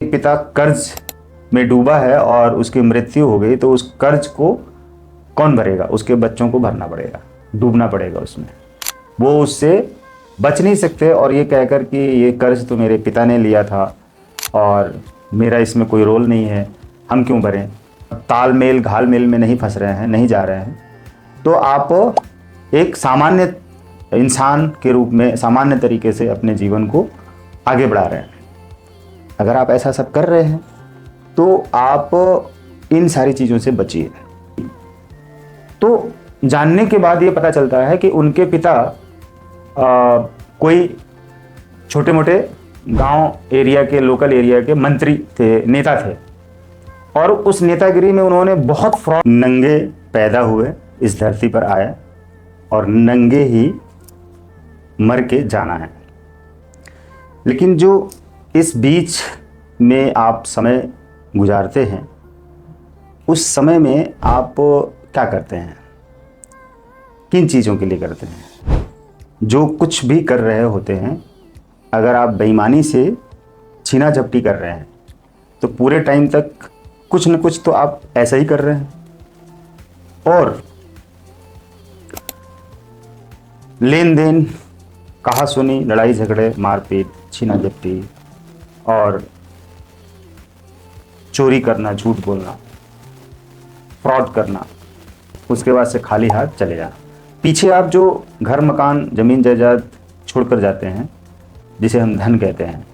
पिता कर्ज में डूबा है और उसकी मृत्यु हो गई तो उस कर्ज को कौन भरेगा? उसके बच्चों को भरना पड़ेगा, डूबना पड़ेगा उसमें। वो उससे बच नहीं सकते और ये कहकर कि ये कर्ज तो मेरे पिता ने लिया था और मेरा इसमें कोई रोल नहीं है, हम क्यों भरें? तालमेल घालमेल में नहीं फंस रहे हैं, नहीं जा रहे हैं, तो आप एक सामान्य इंसान के रूप में सामान्य तरीके से अपने जीवन को आगे बढ़ा रहे हैं। अगर आप ऐसा सब कर रहे हैं तो आप इन सारी चीज़ों से बचिए। तो जानने के बाद ये पता चलता है कि उनके पिता कोई छोटे मोटे गांव एरिया के, लोकल एरिया के मंत्री थे, नेता थे, और उस नेतागिरी में उन्होंने बहुत फ्रॉड। नंगे पैदा हुए, इस धरती पर आए और नंगे ही मर के जाना है। लेकिन जो इस बीच में आप समय गुजारते हैं, उस समय में आप क्या करते हैं? किन चीज़ों के लिए करते हैं? जो कुछ भी कर रहे होते हैं, अगर आप बेईमानी से छीना झपटी कर रहे हैं तो पूरे टाइम तक कुछ न कुछ तो आप ऐसा ही कर रहे हैं। और लेन देन, कहा सुनी, लड़ाई झगड़े, मारपीट, छीना झपटी और चोरी करना, झूठ बोलना, फ्रॉड करना, उसके बाद से खाली हाथ चले जाना। पीछे आप जो घर मकान ज़मीन जायदाद छोड़कर जाते हैं, जिसे हम धन कहते हैं,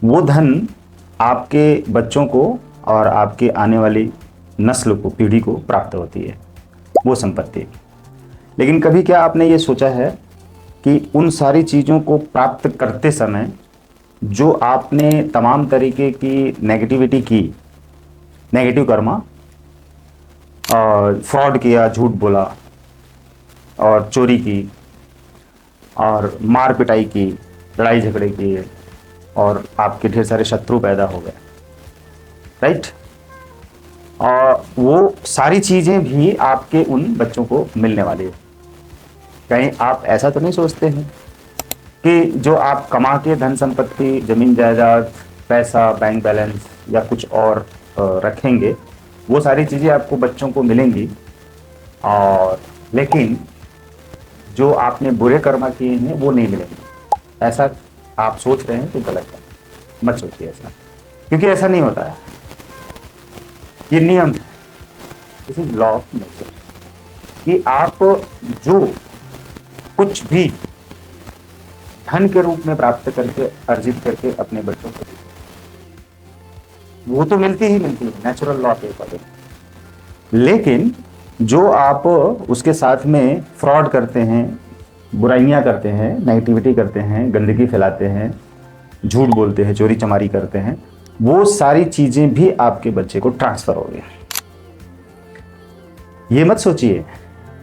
वो धन आपके बच्चों को और आपके आने वाली नस्ल को, पीढ़ी को प्राप्त होती है, वो संपत्ति। लेकिन कभी क्या आपने ये सोचा है कि उन सारी चीज़ों को प्राप्त करते समय जो आपने तमाम तरीके की नेगेटिविटी की, नेगेटिव कर्मा, और फ्रॉड किया, झूठ बोला और चोरी की और मार पिटाई की, लड़ाई झगड़े किए और आपके ढेर सारे शत्रु पैदा हो गए, राइट? और वो सारी चीज़ें भी आपके उन बच्चों को मिलने वाली है। कहीं आप ऐसा तो नहीं सोचते हैं कि जो आप कमा के धन संपत्ति, जमीन जायदाद, पैसा, बैंक बैलेंस या कुछ और रखेंगे, वो सारी चीज़ें आपको बच्चों को मिलेंगी, और लेकिन जो आपने बुरे कर्म किए हैं वो नहीं मिलेंगे? ऐसा आप सोच रहे हैं तो गलत है, मत सोचिए ऐसा, क्योंकि ऐसा नहीं होता है। ये नियम है, इस इज लॉ ऑफ नेचर, कि आप जो कुछ भी धन के रूप में प्राप्त करके, अर्जित करके अपने बच्चों को, वो तो मिलती ही मिलती है, नेचुरल लॉ के अकॉर्डिंग। लेकिन जो आप उसके साथ में फ्रॉड करते हैं, बुराइयां करते हैं, नेगेटिविटी करते हैं, गंदगी फैलाते हैं, झूठ बोलते हैं, चोरी चमारी करते हैं, वो सारी चीजें भी आपके बच्चे को ट्रांसफर हो गई। ये मत सोचिए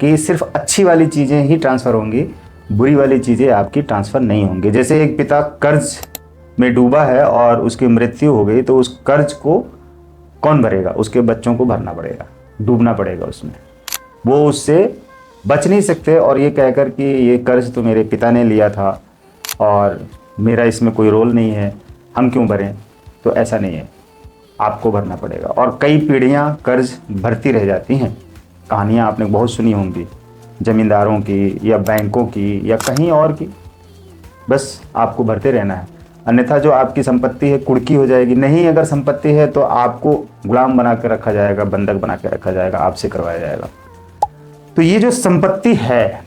कि सिर्फ अच्छी वाली चीजें ही ट्रांसफर होंगी, बुरी वाली चीजें आपकी ट्रांसफर नहीं होंगी। जैसे एक पिता कर्ज में डूबा है और उसकी मृत्यु हो गई तो उस कर्ज को कौन भरेगा? उसके बच्चों को भरना पड़ेगा, डूबना पड़ेगा उसमें। वो उससे बच नहीं सकते और ये कहकर कि ये कर्ज तो मेरे पिता ने लिया था और मेरा इसमें कोई रोल नहीं है, हम क्यों भरें? तो ऐसा नहीं है, आपको भरना पड़ेगा। और कई पीढ़ियां कर्ज भरती रह जाती हैं। कहानियां आपने बहुत सुनी होंगी, ज़मींदारों की या बैंकों की या कहीं और की। बस आपको भरते रहना है, अन्यथा जो आपकी संपत्ति है कुड़की हो जाएगी। नहीं, अगर संपत्ति है तो आपको गुलाम बना के रखा जाएगा, बंधक बना के रखा जाएगा, आपसे करवाया जाएगा। तो ये जो संपत्ति है,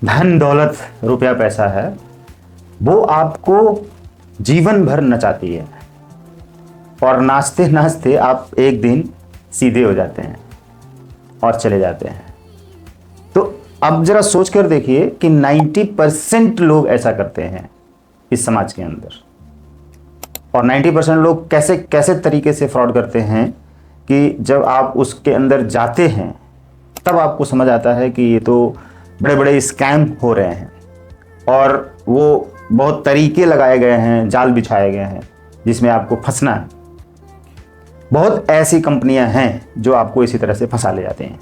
धन दौलत, रुपया पैसा है, वो आपको जीवन भर नचाती है और नाचते नाचते आप एक दिन सीधे हो जाते हैं और चले जाते हैं। तो अब जरा सोच कर देखिए कि 90% लोग ऐसा करते हैं इस समाज के अंदर। और 90% लोग कैसे कैसे तरीके से फ्रॉड करते हैं कि जब आप उसके अंदर जाते हैं तब आपको समझ आता है कि ये तो बड़े बड़े स्कैम हो रहे हैं और वो बहुत तरीके लगाए गए हैं, जाल बिछाए गए हैं जिसमें आपको फंसना है। बहुत ऐसी कंपनियां हैं जो आपको इसी तरह से फंसा ले जाते हैं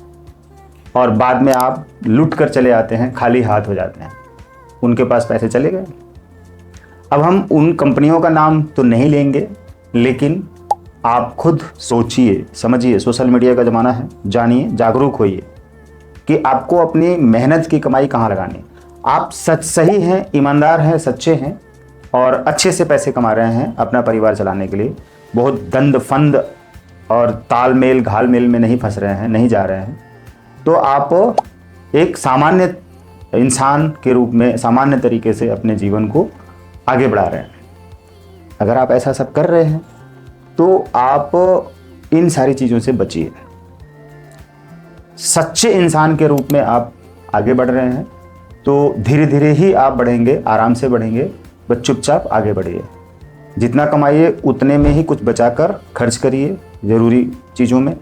और बाद में आप लूट कर चले आते हैं, खाली हाथ हो जाते हैं, उनके पास पैसे चले गए। अब हम उन कंपनियों का नाम तो नहीं लेंगे, लेकिन आप खुद सोचिए, समझिए, सोशल मीडिया का ज़माना है, जानिए, जागरूक होइए कि आपको अपनी मेहनत की कमाई कहाँ लगानी। आप सही हैं, ईमानदार हैं, सच्चे हैं और अच्छे से पैसे कमा रहे हैं अपना परिवार चलाने के लिए, बहुत दंड फंद और तालमेल घालमेल में नहीं फंस रहे हैं, नहीं जा रहे हैं, तो आप एक सामान्य इंसान के रूप में सामान्य तरीके से अपने जीवन को आगे बढ़ा रहे हैं। अगर आप ऐसा सब कर रहे हैं तो आप इन सारी चीज़ों से बचिए। सच्चे इंसान के रूप में आप आगे बढ़ रहे हैं तो धीरे धीरे ही आप बढ़ेंगे, आराम से बढ़ेंगे, बस चुपचाप आगे बढ़िए। जितना कमाइए उतने में ही कुछ बचाकर खर्च करिए ज़रूरी चीज़ों में।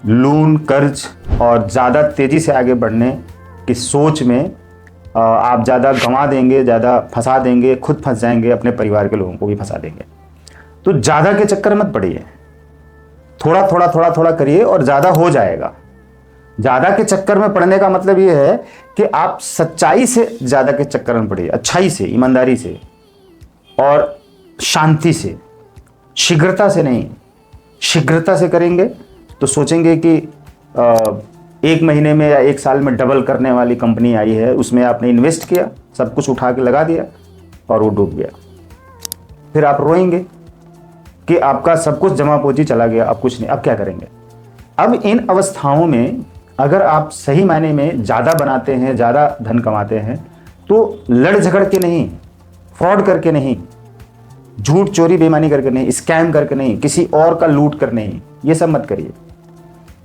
लोन, कर्ज और ज़्यादा तेज़ी से आगे बढ़ने की सोच में आप ज़्यादा गंवा देंगे, ज़्यादा फंसा देंगे, खुद फंस जाएंगे, अपने परिवार के लोगों को भी फंसा देंगे। तो ज़्यादा के चक्कर मत पड़िए, थोड़ा थोड़ा थोड़ा थोड़ा करिए और ज़्यादा हो जाएगा। ज़्यादा के चक्कर में पड़ने का मतलब ये है कि आप सच्चाई से ज़्यादा के चक्कर में पड़िए, अच्छाई से, ईमानदारी से और शांति से, शीघ्रता से नहीं। शीघ्रता से करेंगे तो सोचेंगे कि 1 महीने में या 1 साल में डबल करने वाली कंपनी आई है, उसमें आपने इन्वेस्ट किया, सब कुछ उठा के लगा दिया और वो डूब गया। फिर आप रोएंगे कि आपका सब कुछ जमा पूंजी चला गया, अब कुछ नहीं, अब क्या करेंगे। अब इन अवस्थाओं में अगर आप सही मायने में ज़्यादा बनाते हैं, ज़्यादा धन कमाते हैं, तो लड़ झगड़ के नहीं, फ्रॉड करके नहीं, झूठ चोरी बेईमानी करके नहीं, स्कैम करके नहीं, किसी और का लूट कर नहीं, ये सब मत करिए।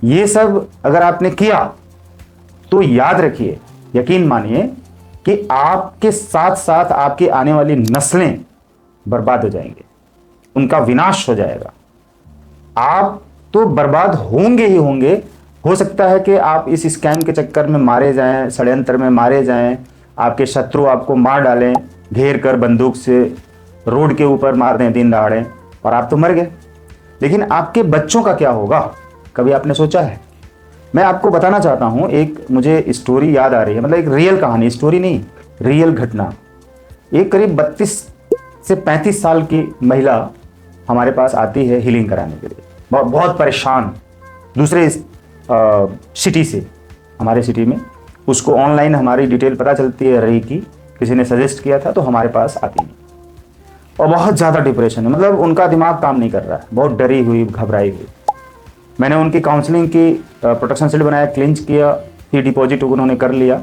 ये सब अगर आपने किया तो याद रखिए, यकीन मानिए कि आपके साथ साथ आपकी आने वाली नस्लें बर्बाद हो जाएंगी, उनका विनाश हो जाएगा। आप तो बर्बाद होंगे ही होंगे। हो सकता है कि आप इस स्कैम के चक्कर में मारे जाएं, षड्यंत्र में मारे जाएं, आपके शत्रु आपको मार डालें, घेर कर बंदूक से रोड के ऊपर मार दें दिन दहाड़े, और आप तो मर गए। लेकिन आपके बच्चों का क्या होगा, कभी आपने सोचा है? मैं आपको बताना चाहता हूँ, एक मुझे स्टोरी याद आ रही है, मतलब एक रियल कहानी, स्टोरी नहीं, रियल घटना। एक करीब 32 से 35 साल की महिला हमारे पास आती है हीलिंग कराने के लिए, बहुत परेशान, दूसरे सिटी से, हमारे सिटी में। उसको ऑनलाइन हमारी डिटेल पता चलती है रही कि किसी ने सजेस्ट किया था, तो हमारे पास आती है और बहुत ज़्यादा डिप्रेशन है, मतलब उनका दिमाग काम नहीं कर रहा है, बहुत डरी हुई, घबराई हुई। मैंने उनकी काउंसलिंग की, प्रोटेक्शन शील्ड बनाया, क्लिंच किया, फिर डिपॉजिट उन्होंने कर लिया।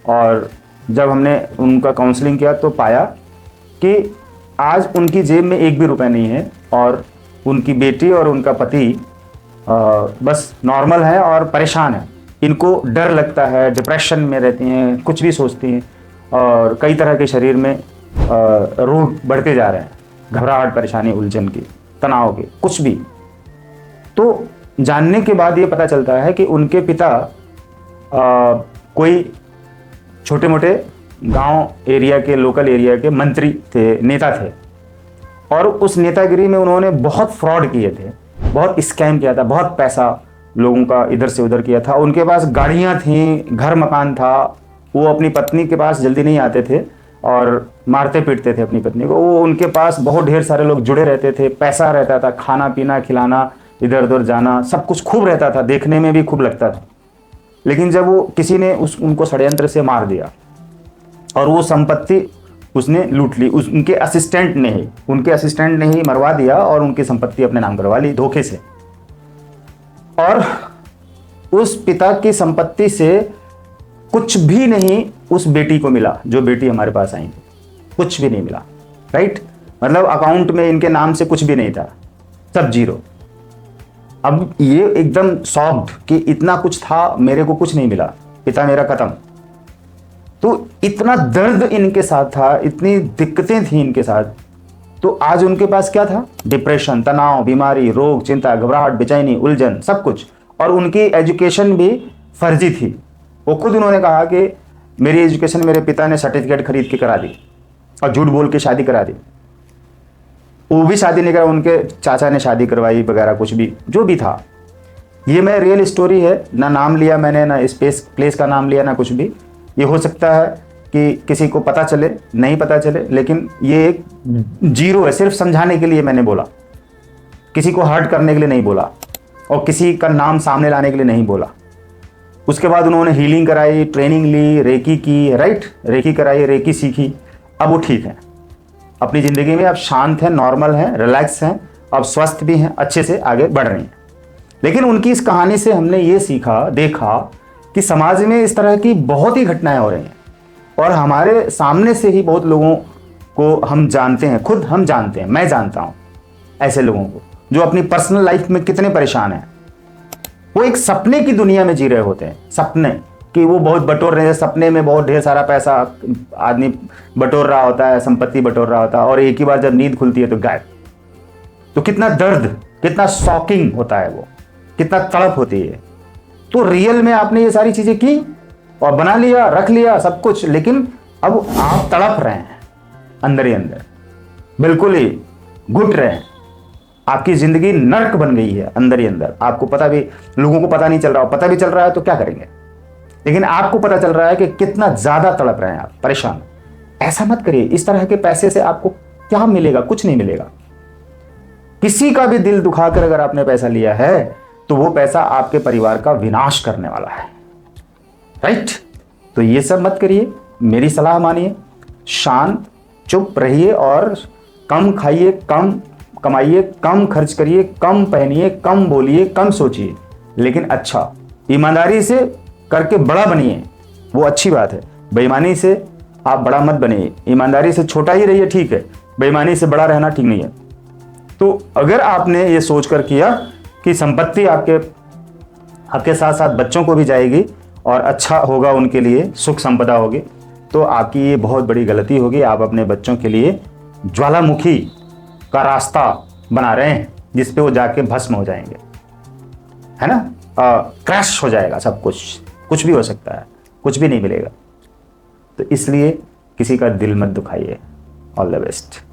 और जब हमने उनका काउंसलिंग किया तो पाया कि आज उनकी जेब में 1 भी रुपए नहीं है और उनकी बेटी और उनका पति बस नॉर्मल है और परेशान है। इनको डर लगता है, डिप्रेशन में रहती हैं, कुछ भी सोचती हैं और कई तरह के शरीर में रोग बढ़ते जा रहे हैं, घबराहट, परेशानी, उलझन की, तनाव की, कुछ भी। तो जानने के बाद ये पता चलता है कि उनके पिता कोई छोटे मोटे गांव एरिया के, लोकल एरिया के मंत्री थे, नेता थे, और उस नेतागिरी में उन्होंने बहुत फ्रॉड किए थे, बहुत स्कैम किया था, बहुत पैसा लोगों का इधर से उधर किया था। उनके पास गाड़ियां थीं, घर मकान था, वो अपनी पत्नी के पास जल्दी नहीं आते थे और मारते पीटते थे अपनी पत्नी को। वो उनके पास बहुत ढेर सारे लोग जुड़े रहते थे, पैसा रहता था, खाना पीना खिलाना, इधर उधर जाना, सब कुछ खूब रहता था, देखने में भी खूब लगता था। लेकिन जब वो किसी ने उनको षड्यंत्र से मार दिया और वो संपत्ति उसने लूट ली, उनके असिस्टेंट ने ही मरवा दिया और उनकी संपत्ति अपने नाम करवा ली धोखे से। और उस पिता की संपत्ति से कुछ भी नहीं उस बेटी को मिला, जो बेटी हमारे पास आई थी, कुछ भी नहीं मिला, राइट। मतलब अकाउंट में इनके नाम से कुछ भी नहीं था, सब जीरो। अब ये एकदम शॉक्ड कि इतना कुछ था, मेरे को कुछ नहीं मिला, पिता मेरा खत्म। तो इतना दर्द इनके साथ था, इतनी दिक्कतें थी इनके साथ। तो आज उनके पास क्या था? डिप्रेशन, तनाव, बीमारी, रोग, चिंता, घबराहट, बेचैनी, उलझन, सब कुछ। और उनकी एजुकेशन भी फर्जी थी। वो खुद उन्होंने कहा कि मेरी एजुकेशन मेरे पिता ने सर्टिफिकेट खरीद के करा दी और झूठ बोल के शादी करा दी। वो भी शादी नहीं करा, उनके चाचा ने शादी करवाई वगैरह, कुछ भी जो भी था। ये मैं रियल स्टोरी है, ना नाम लिया मैंने, ना स्पेस प्लेस का नाम लिया, ना कुछ भी। ये हो सकता है कि किसी को पता चले नहीं पता चले, लेकिन ये एक जीरो है, सिर्फ समझाने के लिए मैंने बोला, किसी को हर्ट करने के लिए नहीं बोला और किसी का नाम सामने लाने के लिए नहीं बोला। उसके बाद उन्होंने हीलिंग कराई, ट्रेनिंग ली, रेकी की, राइट, रेकी कराई, रेकी सीखी, अब वो ठीक है अपनी ज़िंदगी में, अब शांत हैं, नॉर्मल हैं, रिलैक्स हैं, अब स्वस्थ भी हैं, अच्छे से आगे बढ़ रही हैं। लेकिन उनकी इस कहानी से हमने ये सीखा, देखा कि समाज में इस तरह की बहुत ही घटनाएं हो रही हैं और हमारे सामने से ही बहुत लोगों को हम जानते हैं, खुद हम जानते हैं, मैं जानता हूँ ऐसे लोगों को जो अपनी पर्सनल लाइफ में कितने परेशान हैं। वो एक सपने की दुनिया में जी रहे होते हैं, सपने कि वो बहुत बटोर रहे हैं, सपने में बहुत ढेर सारा पैसा आदमी बटोर रहा होता है, संपत्ति बटोर रहा होता है, और एक ही बार जब नींद खुलती है तो गायब। तो कितना दर्द, कितना शॉकिंग होता है वो, कितना तड़प होती है। तो रियल में आपने ये सारी चीजें की और बना लिया, रख लिया सब कुछ, लेकिन अब आप तड़प रहे हैं अंदर ही अंदर, बिल्कुल ही घुट रहे हैं, आपकी जिंदगी नर्क बन गई है अंदर ही अंदर। आपको पता भी, लोगों को पता नहीं चल रहा हो, पता भी चल रहा है तो क्या करेंगे, लेकिन आपको पता चल रहा है कि कितना ज्यादा तड़प रहे हैं आप, परेशान। ऐसा मत करिए, इस तरह के पैसे से आपको क्या मिलेगा, कुछ नहीं मिलेगा। किसी का भी दिल दुखाकर अगर आपने पैसा लिया है तो वो पैसा आपके परिवार का विनाश करने वाला है, राइट। तो ये सब मत करिए, मेरी सलाह मानिए, शांत चुप रहिए और कम खाइए, कम कमाइए, कम खर्च करिए, कम पहनिए, कम बोलिए, कम सोचिए, लेकिन अच्छा ईमानदारी से करके बड़ा बनिए, वो अच्छी बात है। बेईमानी से आप बड़ा मत बनिए, ईमानदारी से छोटा ही रहिए, ठीक है, बेईमानी से बड़ा रहना ठीक नहीं है। तो अगर आपने ये सोच कर किया कि संपत्ति आपके साथ साथ बच्चों को भी जाएगी और अच्छा होगा, उनके लिए सुख संपदा होगी, तो आपकी ये बहुत बड़ी गलती होगी। आप अपने बच्चों के लिए ज्वालामुखी का रास्ता बना रहे हैं जिस पे वो जाके भस्म हो जाएंगे, है ना, क्रैश हो जाएगा सब कुछ भी हो सकता है, कुछ भी नहीं मिलेगा। तो इसलिए किसी का दिल मत दुखाइए। All the best.